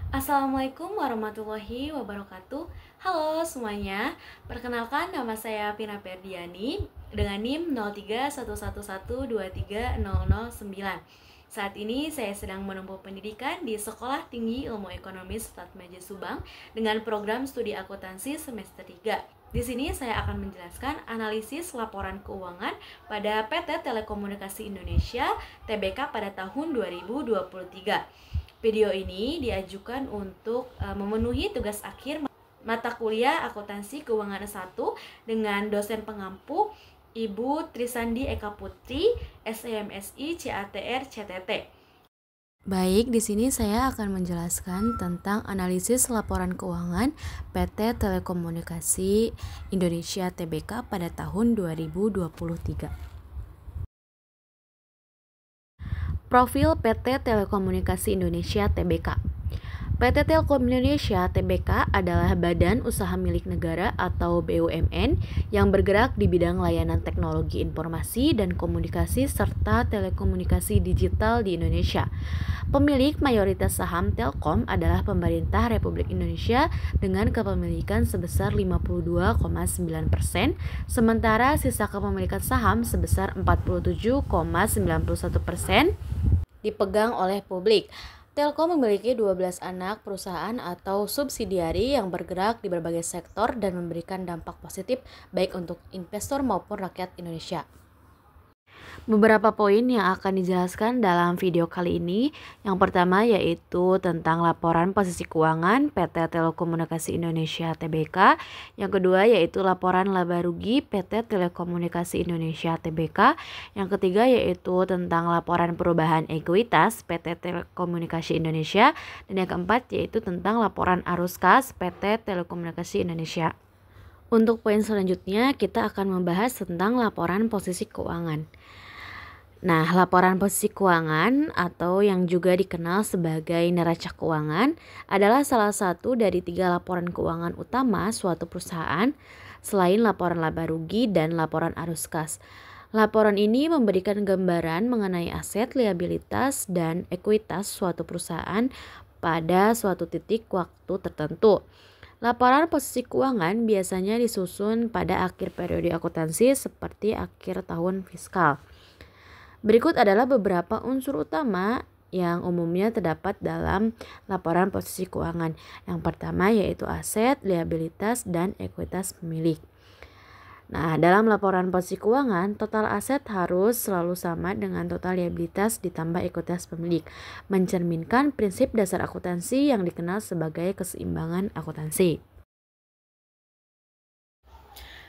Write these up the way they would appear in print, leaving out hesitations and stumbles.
Assalamualaikum warahmatullahi wabarakatuh. Halo semuanya, perkenalkan nama saya Pina Perdiani dengan NIM 0311123009. Saat ini saya sedang menempuh pendidikan di Sekolah Tinggi Ilmu Ekonomi Statmeja Subang dengan program studi akuntansi semester 3. Di sini saya akan menjelaskan analisis laporan keuangan pada PT Telekomunikasi Indonesia (TBK) pada tahun 2023. Video ini diajukan untuk memenuhi tugas akhir mata kuliah Akuntansi Keuangan S1 dengan dosen pengampu Ibu Trisandi Eka Putri, SEMSI CATR CTT. Baik, di sini saya akan menjelaskan tentang analisis laporan keuangan PT Telekomunikasi Indonesia (TBK) pada tahun 2023. Profil PT Telekomunikasi Indonesia (TBK). PT Telkom Indonesia (TBK) adalah badan usaha milik negara atau BUMN yang bergerak di bidang layanan teknologi informasi dan komunikasi serta telekomunikasi digital di Indonesia. Pemilik mayoritas saham Telkom adalah pemerintah Republik Indonesia dengan kepemilikan sebesar 52,9%, sementara sisa kepemilikan saham sebesar 47,91% dipegang oleh publik. Telkom memiliki 12 anak perusahaan atau subsidiari yang bergerak di berbagai sektor dan memberikan dampak positif baik untuk investor maupun rakyat Indonesia. Beberapa poin yang akan dijelaskan dalam video kali ini. Yang pertama yaitu tentang laporan posisi keuangan PT Telekomunikasi Indonesia (TBK). Yang kedua yaitu laporan laba rugi PT Telekomunikasi Indonesia (TBK). Yang ketiga yaitu tentang laporan perubahan ekuitas PT Telekomunikasi Indonesia. Dan yang keempat yaitu tentang laporan arus kas PT Telekomunikasi Indonesia. Untuk poin selanjutnya kita akan membahas tentang laporan posisi keuangan. Nah, laporan posisi keuangan atau yang juga dikenal sebagai neraca keuangan adalah salah satu dari 3 laporan keuangan utama suatu perusahaan selain laporan laba rugi dan laporan arus kas. Laporan ini memberikan gambaran mengenai aset, liabilitas, dan ekuitas suatu perusahaan pada suatu titik waktu tertentu. Laporan posisi keuangan biasanya disusun pada akhir periode akuntansi seperti akhir tahun fiskal. Berikut adalah beberapa unsur utama yang umumnya terdapat dalam laporan posisi keuangan. Yang pertama yaitu aset, liabilitas, dan ekuitas pemilik. Nah, dalam laporan posisi keuangan, total aset harus selalu sama dengan total liabilitas ditambah ekuitas pemilik, mencerminkan prinsip dasar akuntansi yang dikenal sebagai keseimbangan akuntansi.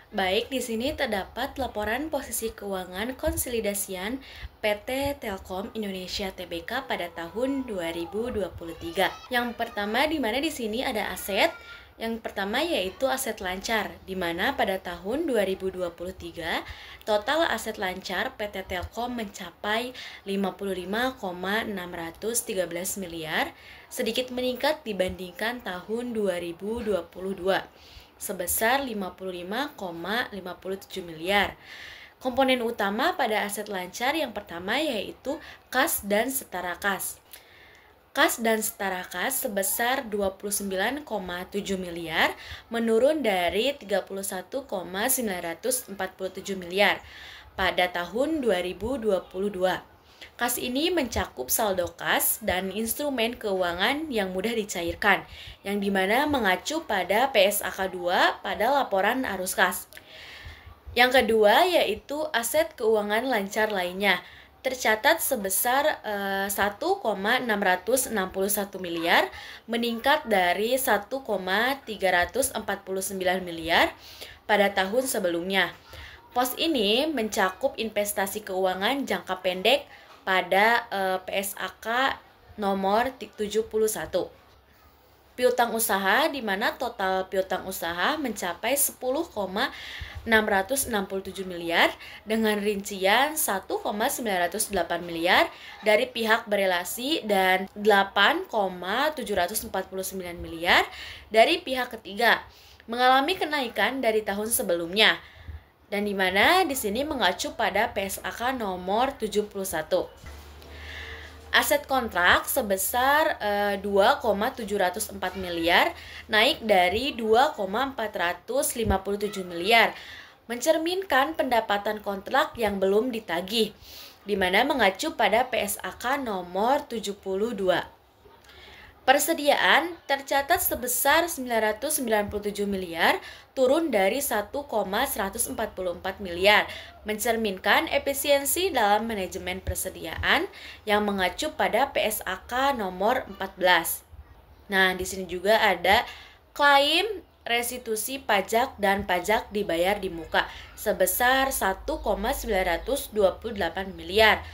Baik, di sini terdapat laporan posisi keuangan konsolidasian PT Telkom Indonesia (TBK) pada tahun 2023. Yang pertama di mana di sini ada aset. Yang pertama yaitu aset lancar, di mana pada tahun 2023 total aset lancar PT Telkom mencapai 55,613 miliar, sedikit meningkat dibandingkan tahun 2022. Sebesar 55,57 miliar. Komponen utama pada aset lancar yang pertama yaitu kas dan setara kas. Kas dan setara kas sebesar 29,7 miliar menurun dari 31,947 miliar pada tahun 2022. Kas ini mencakup saldo kas dan instrumen keuangan yang mudah dicairkan, yang dimana mengacu pada PSAK 2 pada laporan arus kas. Yang kedua yaitu aset keuangan lancar lainnya, tercatat sebesar 1,661 miliar, meningkat dari 1,349 miliar pada tahun sebelumnya. Pos ini mencakup investasi keuangan jangka pendek pada PSAK nomor 71. Piutang usaha di mana total piutang usaha mencapai 10,667 miliar dengan rincian 1,908 miliar dari pihak berelasi dan 8,749 miliar dari pihak ketiga, mengalami kenaikan dari tahun sebelumnya. Dan di mana di sini mengacu pada PSAK nomor 71. Aset kontrak sebesar 2,704 miliar, naik dari 2,457 miliar, mencerminkan pendapatan kontrak yang belum ditagih, di mana mengacu pada PSAK nomor 72. Persediaan tercatat sebesar 997 miliar, turun dari 1,144 miliar, mencerminkan efisiensi dalam manajemen persediaan yang mengacu pada PSAK nomor 14. Nah, di sini juga ada klaim restitusi pajak dan pajak dibayar di muka sebesar 1,928 miliar,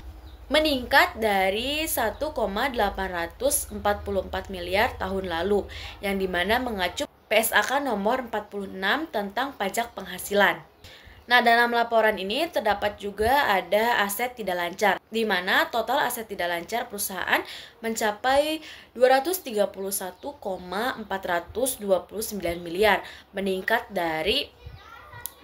meningkat dari 1,844 miliar tahun lalu, yang dimana mengacu PSAK nomor 46 tentang pajak penghasilan. Nah, dalam laporan ini terdapat juga ada aset tidak lancar, di mana total aset tidak lancar perusahaan mencapai 231,429 miliar, meningkat dari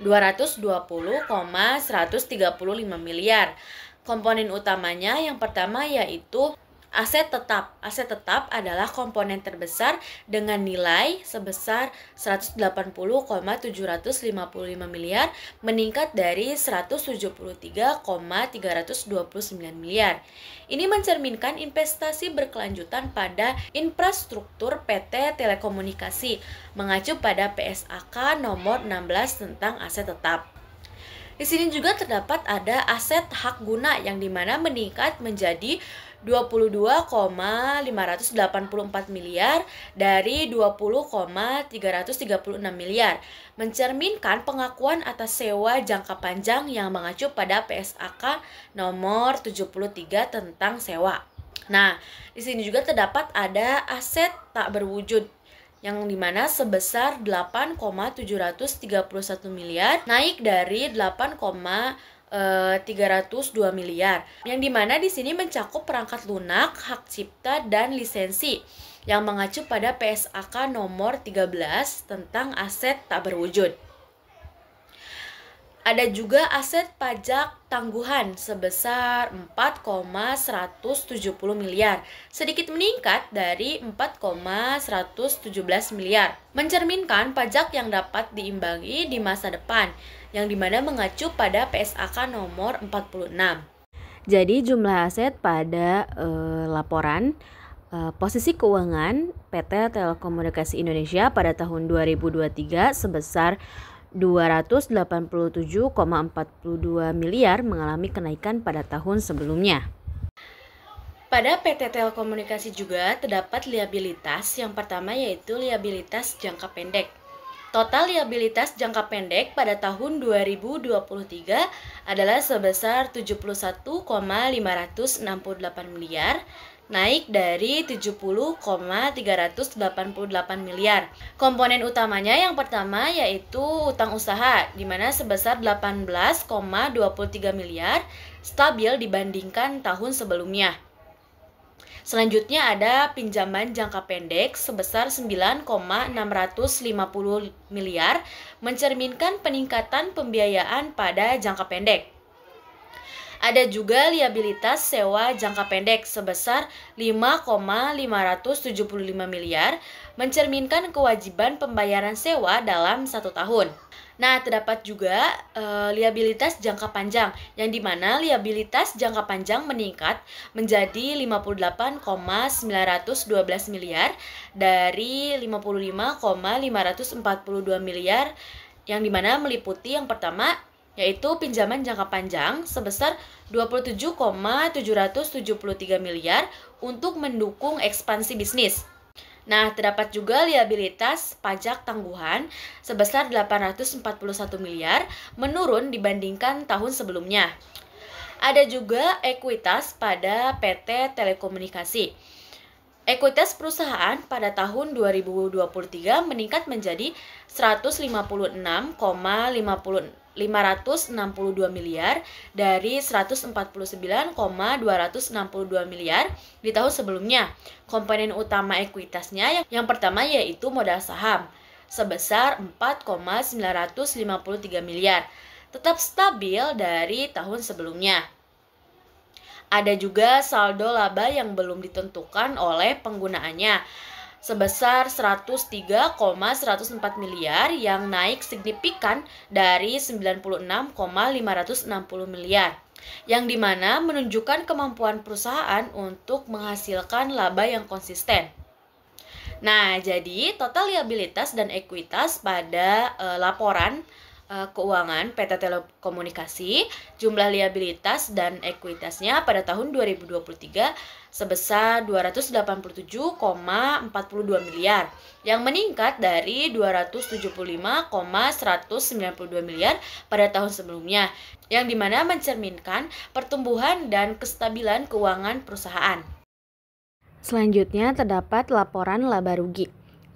220,135 miliar. Komponen utamanya yang pertama yaitu aset tetap. Aset tetap adalah komponen terbesar dengan nilai sebesar 180,755 miliar, meningkat dari 173,329 miliar. Ini mencerminkan investasi berkelanjutan pada infrastruktur PT Telekomunikasi, mengacu pada PSAK nomor 16 tentang aset tetap. Di sini juga terdapat ada aset hak guna yang dimana meningkat menjadi 22,584 miliar dari 20,336 miliar, mencerminkan pengakuan atas sewa jangka panjang yang mengacu pada PSAK nomor 73 tentang sewa. Nah, di sini juga terdapat ada aset tak berwujud yang dimana sebesar 8,731 miliar, naik dari 8,302 miliar, yang dimana di sini mencakup perangkat lunak, hak cipta, dan lisensi yang mengacu pada PSAK nomor 13 tentang aset tak berwujud. Ada juga aset pajak tangguhan sebesar 4,170 miliar, sedikit meningkat dari 4,117 miliar, mencerminkan pajak yang dapat diimbangi di masa depan, yang dimana mengacu pada PSAK nomor 46. Jadi jumlah aset pada laporan posisi keuangan PT Telekomunikasi Indonesia pada tahun 2023 sebesar 287,42 miliar, mengalami kenaikan pada tahun sebelumnya. Pada PT Telekomunikasi juga terdapat liabilitas. Yang pertama yaitu liabilitas jangka pendek. Total liabilitas jangka pendek pada tahun 2023 adalah sebesar 71,568 miliar, naik dari 70,388 miliar. Komponen utamanya yang pertama yaitu utang usaha, di mana sebesar 18,23 miliar, stabil dibandingkan tahun sebelumnya. Selanjutnya ada pinjaman jangka pendek sebesar 9,650 miliar, mencerminkan peningkatan pembiayaan pada jangka pendek. Ada juga liabilitas sewa jangka pendek sebesar 5,575 miliar, mencerminkan kewajiban pembayaran sewa dalam 1 tahun. Nah, terdapat juga liabilitas jangka panjang, yang dimana liabilitas jangka panjang meningkat menjadi 58,912 miliar dari 55,542 miliar, yang dimana meliputi yang pertama yaitu pinjaman jangka panjang sebesar 27,773 miliar untuk mendukung ekspansi bisnis. Nah, terdapat juga liabilitas pajak tangguhan sebesar 841 miliar, menurun dibandingkan tahun sebelumnya. Ada juga ekuitas pada PT Telekomunikasi. Ekuitas perusahaan pada tahun 2023 meningkat menjadi 156,562 miliar dari 149,262 miliar di tahun sebelumnya. Komponen utama ekuitasnya yang pertama yaitu modal saham sebesar 4,953 miliar, tetap stabil dari tahun sebelumnya. Ada juga saldo laba yang belum ditentukan oleh penggunaannya sebesar 103,104 miliar yang naik signifikan dari 96,560 miliar, yang dimana menunjukkan kemampuan perusahaan untuk menghasilkan laba yang konsisten. Nah, jadi total liabilitas dan ekuitas pada laporan keuangan PT Telekomunikasi, jumlah liabilitas dan ekuitasnya pada tahun 2023 sebesar 287,42 miliar, yang meningkat dari 275,192 miliar pada tahun sebelumnya, yang dimana mencerminkan pertumbuhan dan kestabilan keuangan perusahaan. Selanjutnya terdapat laporan laba rugi,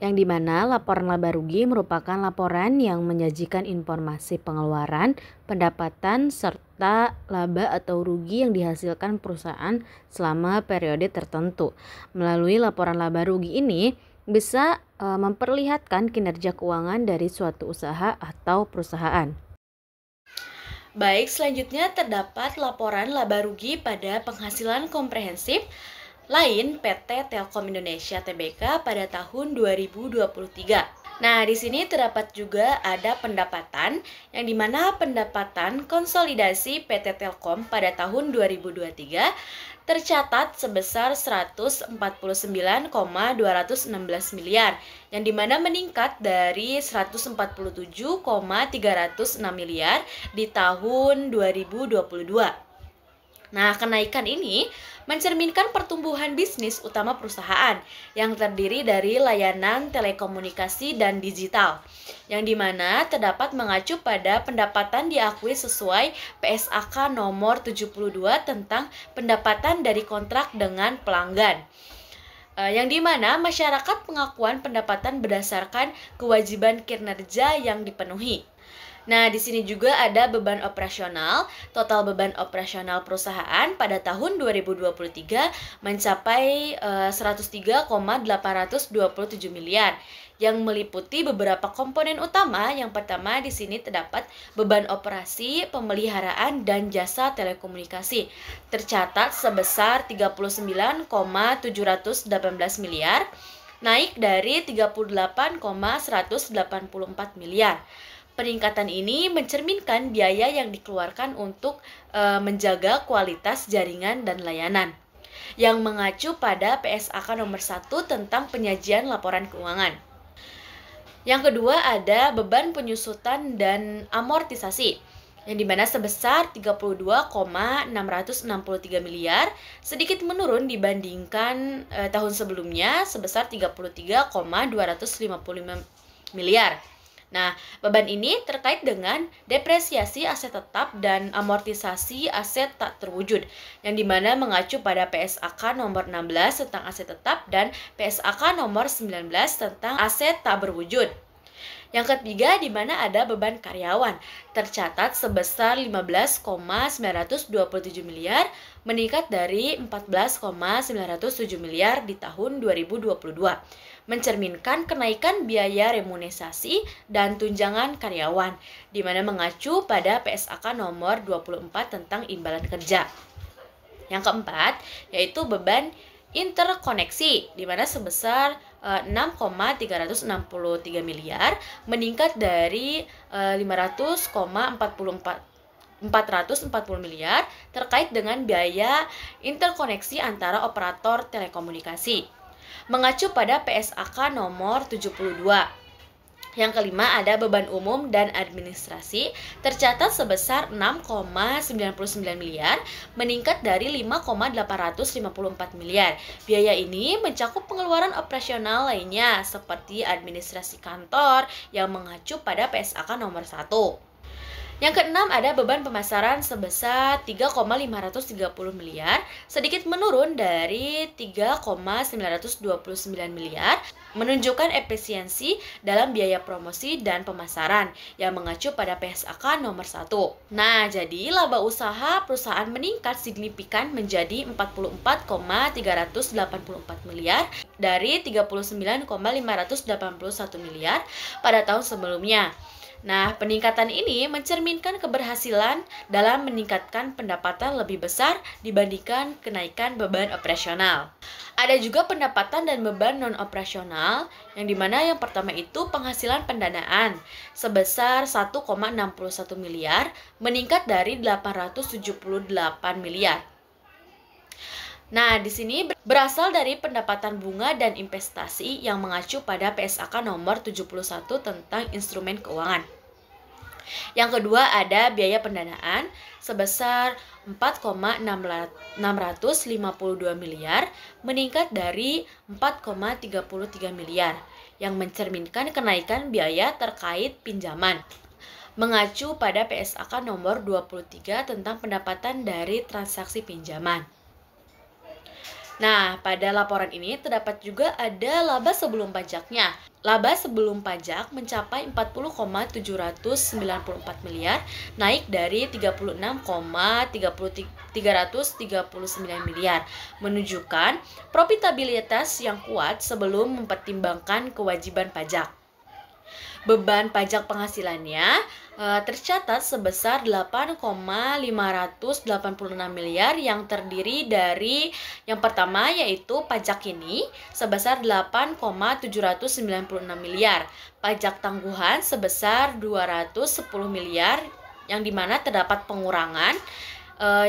yang dimana laporan laba rugi merupakan laporan yang menyajikan informasi pengeluaran, pendapatan, serta laba atau rugi yang dihasilkan perusahaan selama periode tertentu. Melalui laporan laba rugi ini bisa memperlihatkan kinerja keuangan dari suatu usaha atau perusahaan. Baik, selanjutnya terdapat laporan laba rugi pada penghasilan komprehensif lain PT Telkom Indonesia Tbk pada tahun 2023. Nah, di sini terdapat juga ada pendapatan, yang dimana pendapatan konsolidasi PT Telkom pada tahun 2023 tercatat sebesar 149,216 miliar, yang dimana meningkat dari 147,306 miliar di tahun 2022. Nah, kenaikan ini mencerminkan pertumbuhan bisnis utama perusahaan yang terdiri dari layanan telekomunikasi dan digital, yang dimana terdapat mengacu pada pendapatan diakui sesuai PSAK nomor 72 tentang pendapatan dari kontrak dengan pelanggan, yang dimana masyarakat pengakuan pendapatan berdasarkan kewajiban kinerja yang dipenuhi. Nah, di sini juga ada beban operasional. Total beban operasional perusahaan pada tahun 2023 mencapai 103,827 miliar, yang meliputi beberapa komponen utama. Yang pertama di sini terdapat beban operasi, pemeliharaan, dan jasa telekomunikasi tercatat sebesar 39,718 miliar, naik dari 38,184 miliar. Peningkatan ini mencerminkan biaya yang dikeluarkan untuk menjaga kualitas jaringan dan layanan, yang mengacu pada PSAK nomor 1 tentang penyajian laporan keuangan. Yang kedua ada beban penyusutan dan amortisasi, yang dimana sebesar 32,663 miliar, sedikit menurun dibandingkan tahun sebelumnya sebesar 33,255 miliar. Nah, beban ini terkait dengan depresiasi aset tetap dan amortisasi aset tak terwujud, yang dimana mengacu pada PSAK nomor 16 tentang aset tetap dan PSAK nomor 19 tentang aset tak berwujud. Yang ketiga, di mana ada beban karyawan, tercatat sebesar 15,927 miliar, meningkat dari 14,907 miliar di tahun 2022. Mencerminkan kenaikan biaya remunerasi dan tunjangan karyawan, di mana mengacu pada PSAK nomor 24 tentang imbalan kerja. Yang keempat, yaitu beban interkoneksi, di mana sebesar 6,363 miliar, meningkat dari 440 miliar terkait dengan biaya interkoneksi antara operator telekomunikasi, mengacu pada PSAK nomor 72. Yang kelima ada beban umum dan administrasi, tercatat sebesar 6,99 miliar, meningkat dari 5,854 miliar. Biaya ini mencakup pengeluaran operasional lainnya seperti administrasi kantor yang mengacu pada PSAK nomor 1. Yang keenam ada beban pemasaran sebesar 3,530 miliar, sedikit menurun dari 3,929 miliar, menunjukkan efisiensi dalam biaya promosi dan pemasaran yang mengacu pada PSAK nomor 1. Nah, jadi laba usaha perusahaan meningkat signifikan menjadi 44,384 miliar dari 39,581 miliar pada tahun sebelumnya. Nah, peningkatan ini mencerminkan keberhasilan dalam meningkatkan pendapatan lebih besar dibandingkan kenaikan beban operasional. Ada juga pendapatan dan beban non-operasional, yang dimana yang pertama itu penghasilan pendanaan sebesar 1,61 miliar, meningkat dari 878 miliar. Nah, di sini berasal dari pendapatan bunga dan investasi yang mengacu pada PSAK nomor 71 tentang instrumen keuangan. Yang kedua ada biaya pendanaan sebesar 4,652 miliar, meningkat dari 4,33 miliar, yang mencerminkan kenaikan biaya terkait pinjaman. Mengacu pada PSAK nomor 23 tentang pendapatan dari transaksi pinjaman. Nah, pada laporan ini terdapat juga ada laba sebelum pajaknya. Laba sebelum pajak mencapai 40,794 miliar, naik dari 36,339 miliar, menunjukkan profitabilitas yang kuat sebelum mempertimbangkan kewajiban pajak. Beban pajak penghasilannya tercatat sebesar 8,586 miliar yang terdiri dari yang pertama yaitu pajak ini sebesar 8,796 miliar, pajak tangguhan sebesar 210 miliar yang dimana terdapat pengurangan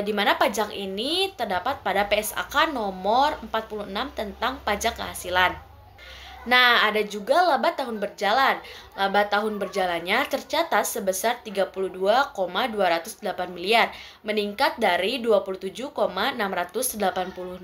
di mana pajak ini terdapat pada PSAK nomor 46 tentang pajak kehasilan. Nah, ada juga laba tahun berjalan. Laba tahun berjalannya tercatat sebesar 32,208 miliar, meningkat dari 27,680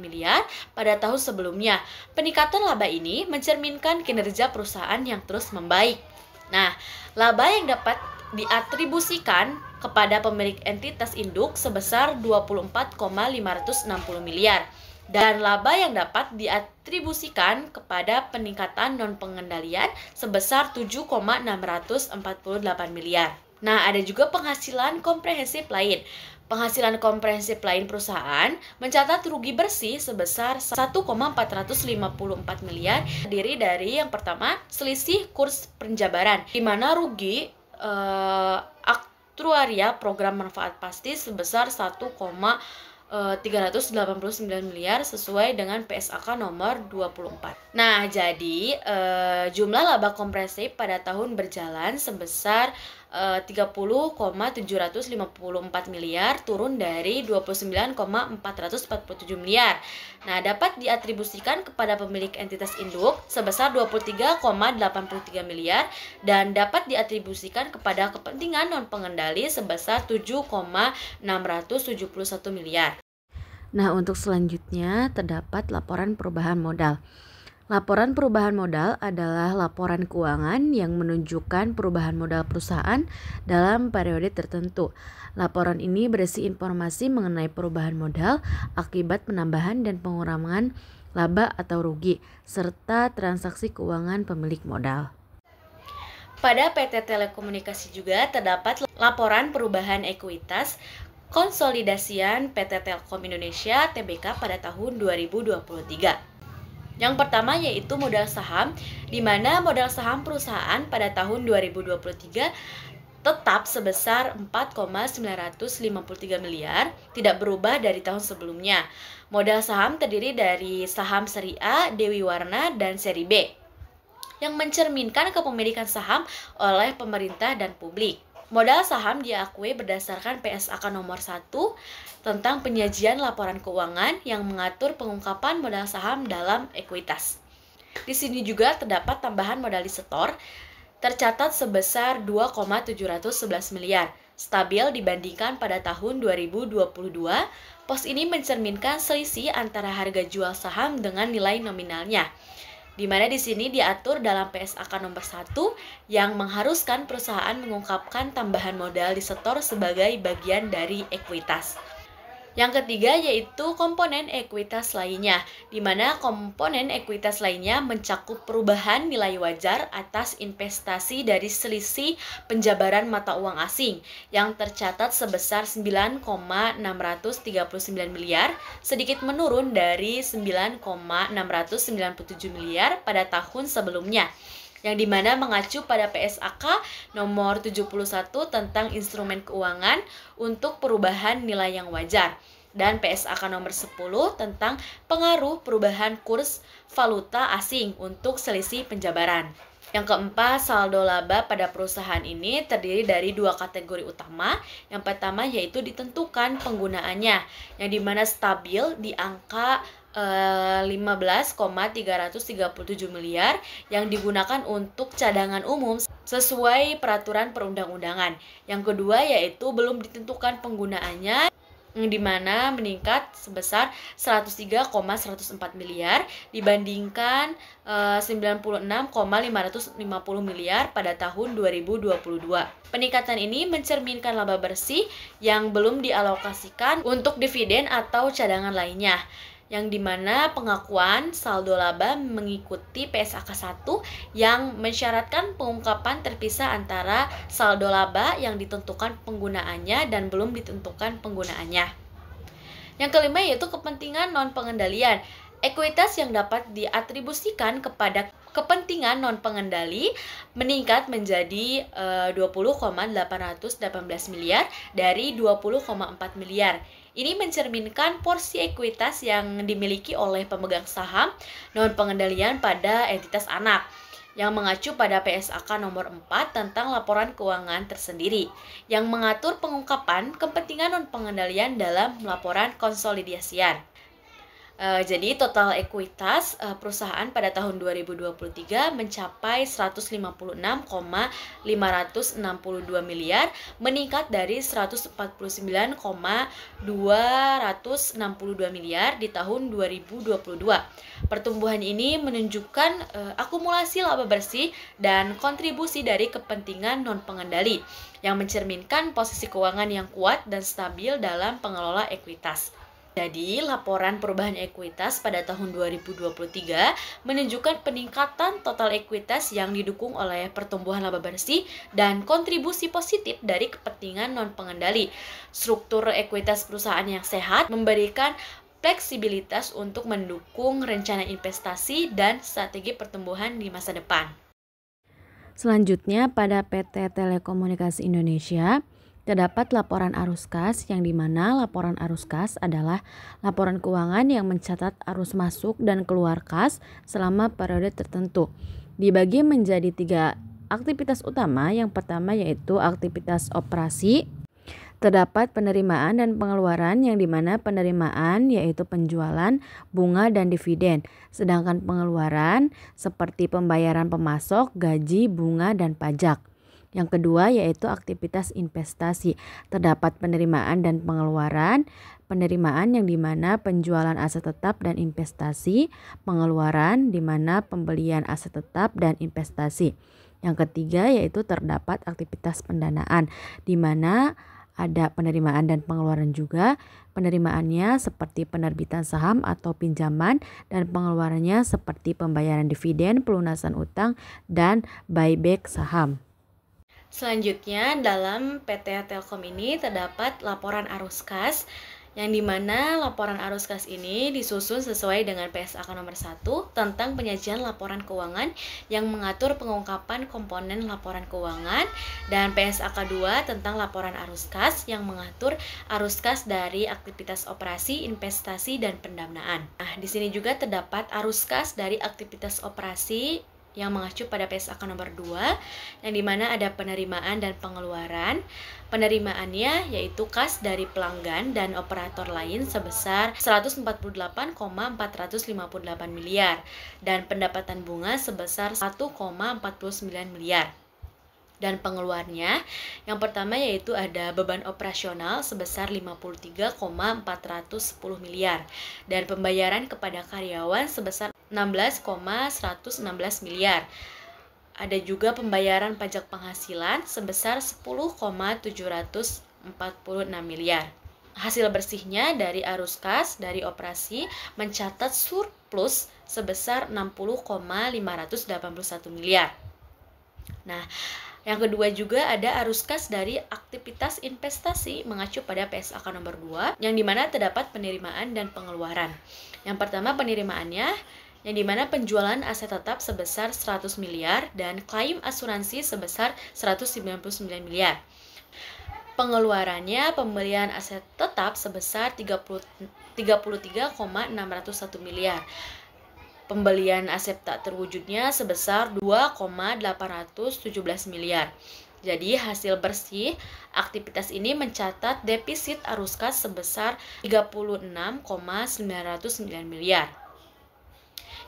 miliar pada tahun sebelumnya. Peningkatan laba ini mencerminkan kinerja perusahaan yang terus membaik. Nah, laba yang dapat diatribusikan kepada pemilik entitas induk sebesar 24,560 miliar. Dan laba yang dapat diatribusikan kepada peningkatan non-pengendalian sebesar 7,648 miliar. Nah, ada juga penghasilan komprehensif lain. Penghasilan komprehensif lain perusahaan mencatat rugi bersih sebesar 1,454 miliar, terdiri dari yang pertama selisih kurs penjabaran, di mana rugi aktuaria program manfaat pasti sebesar 389 miliar sesuai dengan PSAK nomor 24. Nah, jadi jumlah laba komprehensif pada tahun berjalan sebesar 30,754 miliar, turun dari 29,447 miliar. Nah, dapat diatribusikan kepada pemilik entitas induk sebesar 23,83 miliar dan dapat diatribusikan kepada kepentingan non pengendali sebesar 7,671 miliar. Nah, untuk selanjutnya terdapat laporan perubahan modal. Laporan perubahan modal adalah laporan keuangan yang menunjukkan perubahan modal perusahaan dalam periode tertentu. Laporan ini berisi informasi mengenai perubahan modal akibat penambahan dan pengurangan laba atau rugi, serta transaksi keuangan pemilik modal. Pada PT Telekomunikasi juga terdapat laporan perubahan ekuitas konsolidasian PT Telkom Indonesia Tbk pada tahun 2023. Yang pertama yaitu modal saham, di mana modal saham perusahaan pada tahun 2023 tetap sebesar 4,953 miliar, tidak berubah dari tahun sebelumnya. Modal saham terdiri dari saham seri A, Dewi Warna, dan seri B, yang mencerminkan kepemilikan saham oleh pemerintah dan publik. Modal saham diakui berdasarkan PSAK nomor 1 tentang penyajian laporan keuangan yang mengatur pengungkapan modal saham dalam ekuitas. Di sini juga terdapat tambahan modal disetor tercatat sebesar 2,711 miliar, stabil dibandingkan pada tahun 2022. Pos ini mencerminkan selisih antara harga jual saham dengan nilai nominalnya, di mana di sini diatur dalam PSAK nomor 1 yang mengharuskan perusahaan mengungkapkan tambahan modal disetor sebagai bagian dari ekuitas. Yang ketiga yaitu komponen ekuitas lainnya, di mana komponen ekuitas lainnya mencakup perubahan nilai wajar atas investasi dari selisih penjabaran mata uang asing yang tercatat sebesar 9,639 miliar, sedikit menurun dari 9,697 miliar pada tahun sebelumnya. yang dimana mengacu pada PSAK nomor 71 tentang instrumen keuangan untuk perubahan nilai yang wajar, dan PSAK nomor 10 tentang pengaruh perubahan kurs valuta asing untuk selisih penjabaran. Yang keempat, saldo laba pada perusahaan ini terdiri dari dua kategori utama. Yang pertama yaitu ditentukan penggunaannya, yang dimana stabil di angka 15,337 miliar yang digunakan untuk cadangan umum sesuai peraturan perundang-undangan. Yang kedua yaitu belum ditentukan penggunaannya, yang dimana meningkat sebesar 103,104 miliar dibandingkan 96,550 miliar pada tahun 2022. Peningkatan ini mencerminkan laba bersih yang belum dialokasikan untuk dividen atau cadangan lainnya, yang dimana pengakuan saldo laba mengikuti PSAK 1 yang mensyaratkan pengungkapan terpisah antara saldo laba yang ditentukan penggunaannya dan belum ditentukan penggunaannya. Yang kelima yaitu kepentingan non-pengendalian. Ekuitas yang dapat diatribusikan kepada kepentingan non-pengendali meningkat menjadi 20,818 miliar dari 20,4 miliar. Ini mencerminkan porsi ekuitas yang dimiliki oleh pemegang saham non-pengendalian pada entitas anak, yang mengacu pada PSAK nomor 4 tentang laporan keuangan tersendiri, yang mengatur pengungkapan kepentingan non-pengendalian dalam laporan konsolidasian. Jadi total ekuitas perusahaan pada tahun 2023 mencapai 156,562 miliar, meningkat dari 149,262 miliar di tahun 2022. Pertumbuhan ini menunjukkan akumulasi laba bersih dan kontribusi dari kepentingan non-pengendali yang mencerminkan posisi keuangan yang kuat dan stabil dalam pengelola ekuitas. Jadi, laporan perubahan ekuitas pada tahun 2023 menunjukkan peningkatan total ekuitas yang didukung oleh pertumbuhan laba bersih dan kontribusi positif dari kepentingan non-pengendali. Struktur ekuitas perusahaan yang sehat memberikan fleksibilitas untuk mendukung rencana investasi dan strategi pertumbuhan di masa depan. Selanjutnya, pada PT Telekomunikasi Indonesia terdapat laporan arus kas, yang dimana laporan arus kas adalah laporan keuangan yang mencatat arus masuk dan keluar kas selama periode tertentu. Dibagi menjadi 3 aktivitas utama. Yang pertama yaitu aktivitas operasi. Terdapat penerimaan dan pengeluaran, yang dimana penerimaan yaitu penjualan, bunga, dan dividen. Sedangkan pengeluaran seperti pembayaran pemasok, gaji, bunga, dan pajak. Yang kedua yaitu aktivitas investasi. Terdapat penerimaan dan pengeluaran. Penerimaan yang dimana penjualan aset tetap dan investasi. Pengeluaran dimana pembelian aset tetap dan investasi. Yang ketiga yaitu terdapat aktivitas pendanaan, dimana ada penerimaan dan pengeluaran juga. Penerimaannya seperti penerbitan saham atau pinjaman, dan pengeluarannya seperti pembayaran dividen, pelunasan utang, dan buyback saham. Selanjutnya, dalam PT Telkom ini terdapat laporan arus kas, yang dimana laporan arus kas ini disusun sesuai dengan PSAK nomor 1 tentang penyajian laporan keuangan yang mengatur pengungkapan komponen laporan keuangan, dan PSAK 2 tentang laporan arus kas yang mengatur arus kas dari aktivitas operasi, investasi, dan pendanaan. Nah, di sini juga terdapat arus kas dari aktivitas operasi yang mengacu pada PSAK nomor 2, yang dimana ada penerimaan dan pengeluaran. Penerimaannya yaitu kas dari pelanggan dan operator lain sebesar 148,458 miliar, dan pendapatan bunga sebesar 1,49 miliar. Dan pengeluarnya, yang pertama yaitu ada beban operasional sebesar 53,410 miliar, dan pembayaran kepada karyawan sebesar 16,116 miliar. Ada juga pembayaran pajak penghasilan sebesar 10,746 miliar. Hasil bersihnya dari arus kas dari operasi mencatat surplus sebesar 60,581 miliar. Nah, yang kedua juga ada arus kas dari aktivitas investasi mengacu pada PSAK nomor 2, yang dimana terdapat penerimaan dan pengeluaran. Yang pertama penerimaannya yang dimana penjualan aset tetap sebesar 100 miliar dan klaim asuransi sebesar 199 miliar. Pengeluarannya pembelian aset tetap sebesar 33,601 miliar. Pembelian aset tak terwujudnya sebesar 2,817 miliar. Jadi hasil bersih aktivitas ini mencatat defisit arus kas sebesar 36,909 miliar.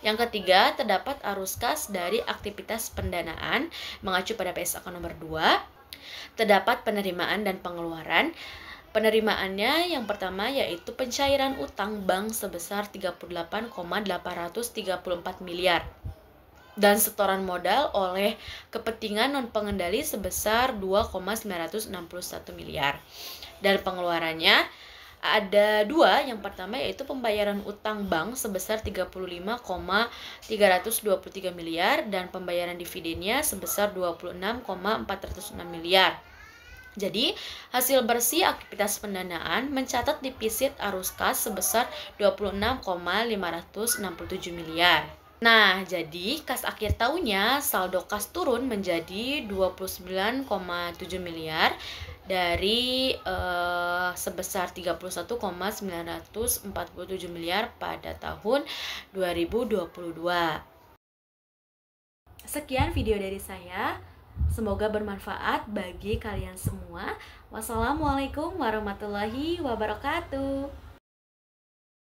Yang ketiga, terdapat arus kas dari aktivitas pendanaan mengacu pada PS Akun nomor 2. Terdapat penerimaan dan pengeluaran. Penerimaannya yang pertama yaitu pencairan utang bank sebesar 38,834 miliar dan setoran modal oleh kepentingan non-pengendali sebesar 2,961 miliar. Dan pengeluarannya ada dua, yang pertama yaitu pembayaran utang bank sebesar 35,323 miliar dan pembayaran dividennya sebesar 26,406 miliar. Jadi, hasil bersih aktivitas pendanaan mencatat defisit arus kas sebesar 26,567 miliar. Nah, jadi kas akhir tahunnya saldo kas turun menjadi 29,7 miliar dari sebesar 31,947 miliar pada tahun 2022. Sekian video dari saya. Semoga bermanfaat bagi kalian semua. Wassalamualaikum warahmatullahi wabarakatuh.